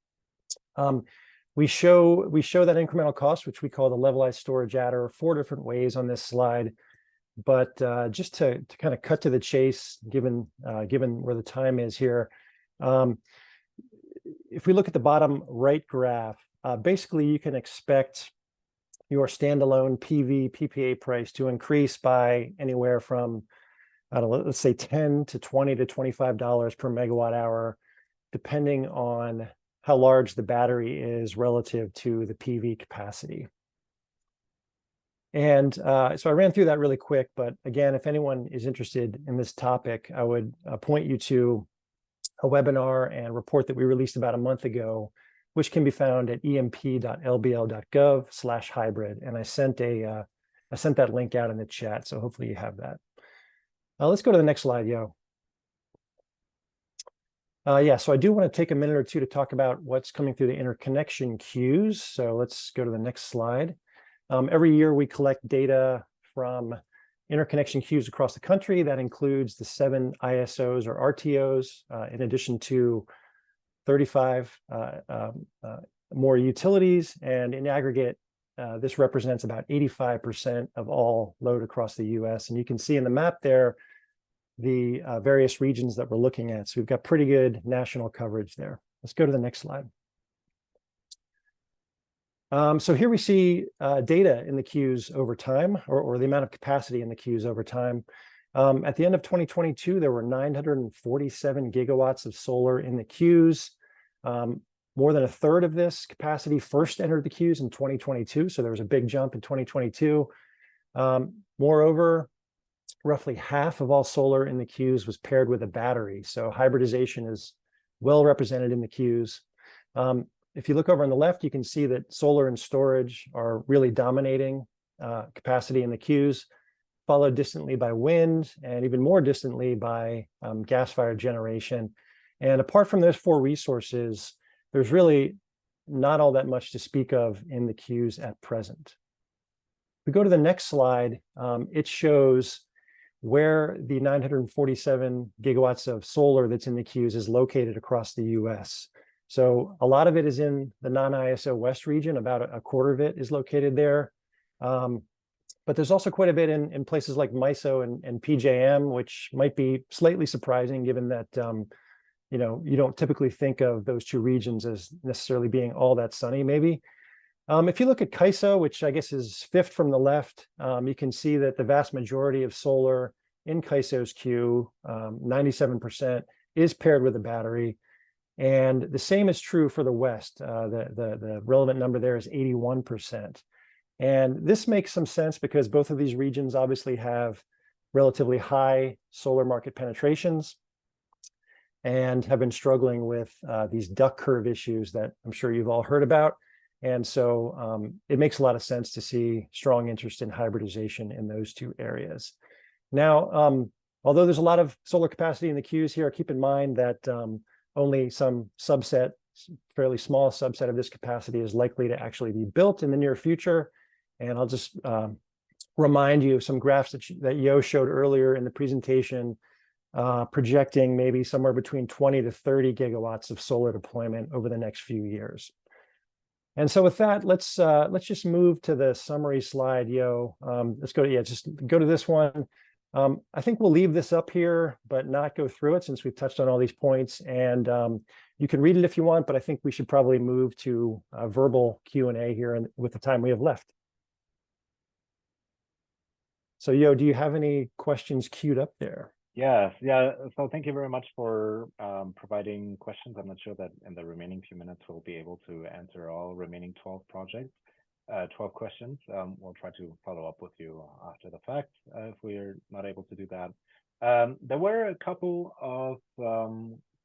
We show that incremental cost, which we call the levelized storage adder, 4 different ways on this slide. But just to kind of cut to the chase, given where the time is here, if we look at the bottom right graph, basically you can expect your standalone PV PPA price to increase by anywhere from, I don't know, let's say $10 to $20 to $25 per megawatt hour, depending on how large the battery is relative to the PV capacity. And so I ran through that really quick, but again, if anyone is interested in this topic, I would point you to a webinar and report that we released about a month ago, which can be found at emp.lbl.gov/hybrid. And I sent that link out in the chat, so hopefully you have that. Let's go to the next slide, Yo. Yeah, so I do want to take a minute or two to talk about what's coming through the interconnection queues. So let's go to the next slide. Every year we collect data from interconnection queues across the country. That includes the 7 ISOs or RTOs, in addition to 35 more utilities. And in aggregate, this represents about 85% of all load across the US. And you can see in the map there the various regions that we're looking at. So we've got pretty good national coverage there. Let's go to the next slide. So here we see data in the queues over time, or the amount of capacity in the queues over time. At the end of 2022, there were 947 gigawatts of solar in the queues. More than a third of this capacity first entered the queues in 2022, so there was a big jump in 2022. Moreover, roughly half of all solar in the queues was paired with a battery, so hybridization is well represented in the queues. If you look over on the left, you can see that solar and storage are really dominating capacity in the queues, followed distantly by wind, and even more distantly by gas-fired generation. And apart from those 4 resources, there's really not all that much to speak of in the queues at present. If we go to the next slide, it shows where the 947 gigawatts of solar that's in the queues is located across the US. So a lot of it is in the non-ISO West region, about a quarter of it is located there. But there's also quite a bit in places like MISO and PJM, which might be slightly surprising given that you know, you don't typically think of those 2 regions as necessarily being all that sunny, maybe. If you look at CAISO, which I guess is 5th from the left, you can see that the vast majority of solar in CAISO's queue, 97%, is paired with a battery. And the same is true for the West. The relevant number there is 81%. And this makes some sense because both of these regions obviously have relatively high solar market penetrations and have been struggling with these duck curve issues that I'm sure you've all heard about. And so it makes a lot of sense to see strong interest in hybridization in those 2 areas. Now, although there's a lot of solar capacity in the queues here, keep in mind that only some subset, fairly small subset of this capacity is likely to actually be built in the near future. And I'll just remind you of some graphs that Yo showed earlier in the presentation, projecting maybe somewhere between 20 to 30 gigawatts of solar deployment over the next few years. And so with that, let's just move to the summary slide, Yo. Let's go to, just go to this one. I think we'll leave this up here, but not go through it since we've touched on all these points. And you can read it if you want, but I think we should probably move to a verbal Q&A here with the time we have left. So, Yo, do you have any questions queued up there? Yes, yeah. So thank you very much for providing questions. I'm not sure that in the remaining few minutes we'll be able to answer all remaining 12 questions. We'll try to follow up with you after the fact if we're not able to do that. There were a couple of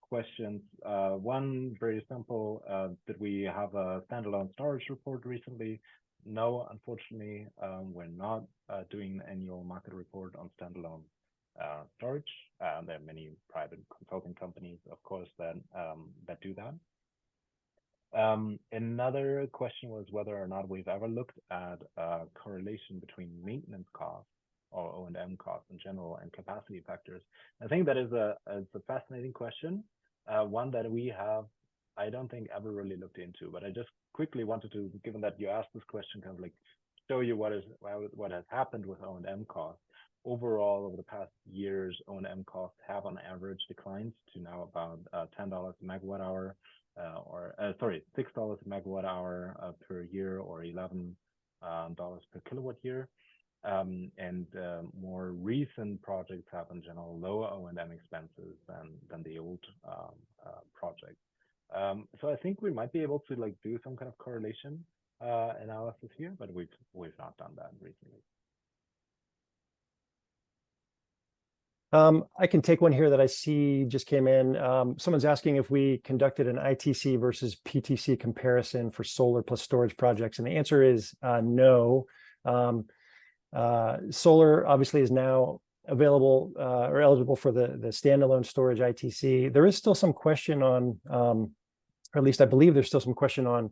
questions. One very simple, did we have a standalone storage report recently? No, unfortunately, we're not doing an annual market report on standalone storage. There are many private consulting companies, of course, that do that. Another question was whether or not we've ever looked at a correlation between maintenance costs or O&M costs in general and capacity factors. I think that is a fascinating question, one that we have I don't think ever really looked into, but I just quickly wanted to, given that you asked this question, kind of like show you what has happened with O&M costs. Overall, over the past years, O&M costs have on average declined to now about $10 a megawatt hour, $6 a megawatt hour per year, or $11 per kilowatt year. More recent projects have in general lower O&M expenses than the old projects. So I think we might be able to like do some kind of correlation analysis here, but we've not done that recently. I can take one here that I see just came in. Someone's asking if we conducted an ITC versus PTC comparison for solar plus storage projects, and the answer is no. Solar obviously is now available or eligible for the standalone storage ITC. There is still some question on, or at least I believe there's still some question on,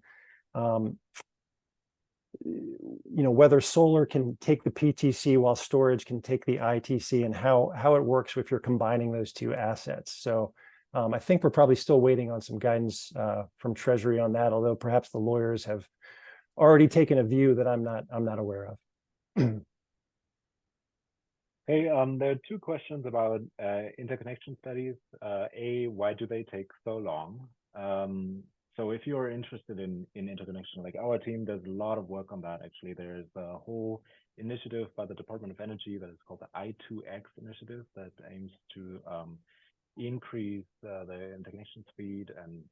whether solar can take the PTC while storage can take the ITC, and how it works if you're combining those two assets. So I think we're probably still waiting on some guidance from Treasury on that, although perhaps the lawyers have already taken a view that I'm not aware of. Hey, there are two questions about interconnection studies. Why do they take so long? So if you're interested in interconnection, like our team does a lot of work on that. Actually, there's a whole initiative by the Department of Energy that is called the I2X initiative that aims to increase the interconnection speed and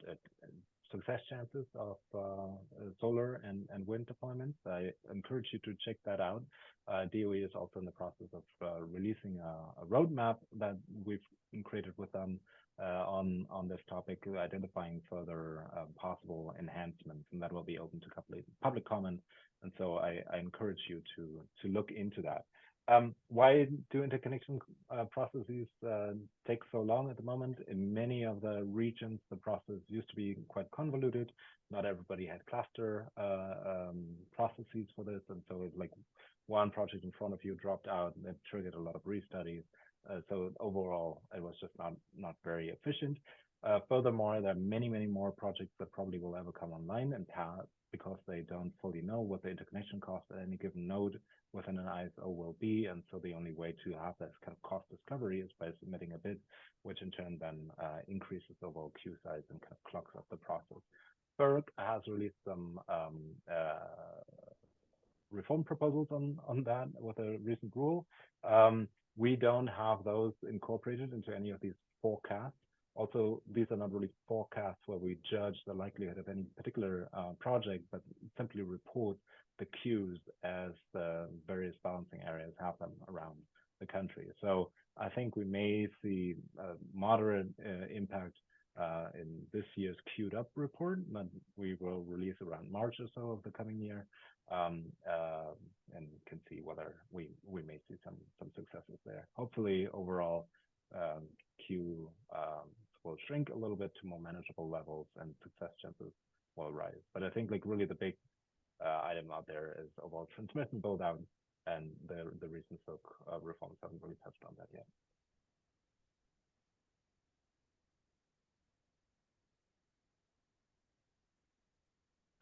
success chances of solar and wind deployments. I encourage you to check that out. DOE is also in the process of releasing a roadmap that we've created with them on this topic, identifying further possible enhancements, and that will be open to public comment. And so I encourage you to look into that. Why do interconnection processes take so long at the moment? In many of the regions, the process used to be quite convoluted. Not everybody had cluster processes for this, and so it's like one project in front of you dropped out, and it triggered a lot of restudies. So overall, it was just not very efficient. Furthermore, there are many more projects that probably will ever come online and pass because they don't fully know what the interconnection cost at any given node within an ISO will be. And so the only way to have this kind of cost discovery is by submitting a bid, which in turn then increases the overall queue size and kind of clogs up the process. BERC has released some reform proposals on that with a recent rule. We don't have those incorporated into any of these forecasts. Also, these are not really forecasts where we judge the likelihood of any particular project, but simply report the queues as the various balancing areas happen around the country. So I think we may see a moderate impact in this year's queued up report that we will release around March or so of the coming year, and can see whether we may see some successes there. Hopefully, overall, queue will shrink a little bit to more manageable levels, and success chances will rise. But I think like really the big item out there is overall transmission build out, and the recent reforms haven't really touched on that yet.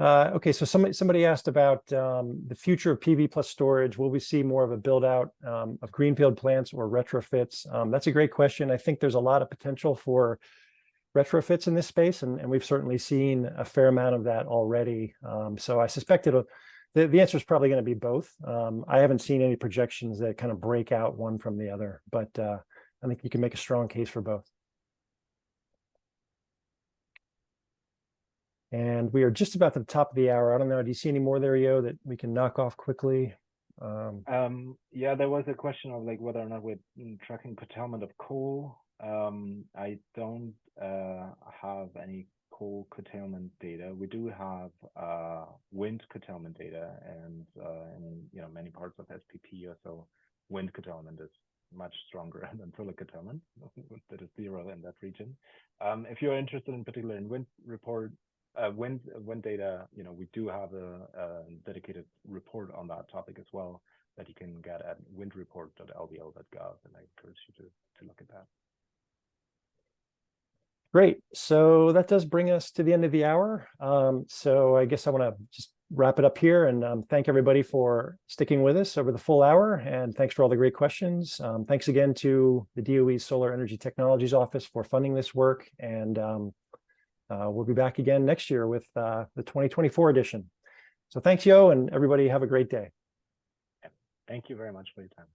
Okay, so somebody asked about the future of PV plus storage. Will we see more of a build out of greenfield plants or retrofits? That's a great question. I think there's a lot of potential for retrofits in this space, and we've certainly seen a fair amount of that already. So I suspect the answer is probably going to be both. I haven't seen any projections that kind of break out one from the other, but I think you can make a strong case for both. And we are just about to the top of the hour. I don't know. Do you see any more there, Yo, that we can knock off quickly? Yeah, there was a question of like whether or not we're tracking curtailment of coal. I don't have any coal curtailment data. We do have wind curtailment data, and in many parts of SPP or so, wind curtailment is much stronger than solar curtailment. That is zero in that region. If you're interested in particular in wind data, we do have a dedicated report on that topic as well that you can get at windreport.lbl.gov, and I encourage you to look at that. Great. So that does bring us to the end of the hour. So I guess I want to just wrap it up here and thank everybody for sticking with us over the full hour. And thanks for all the great questions. Thanks again to the DOE's Solar Energy Technologies Office for funding this work. And we'll be back again next year with the 2024 edition. So thanks, Yo, and everybody have a great day. Thank you very much for your time.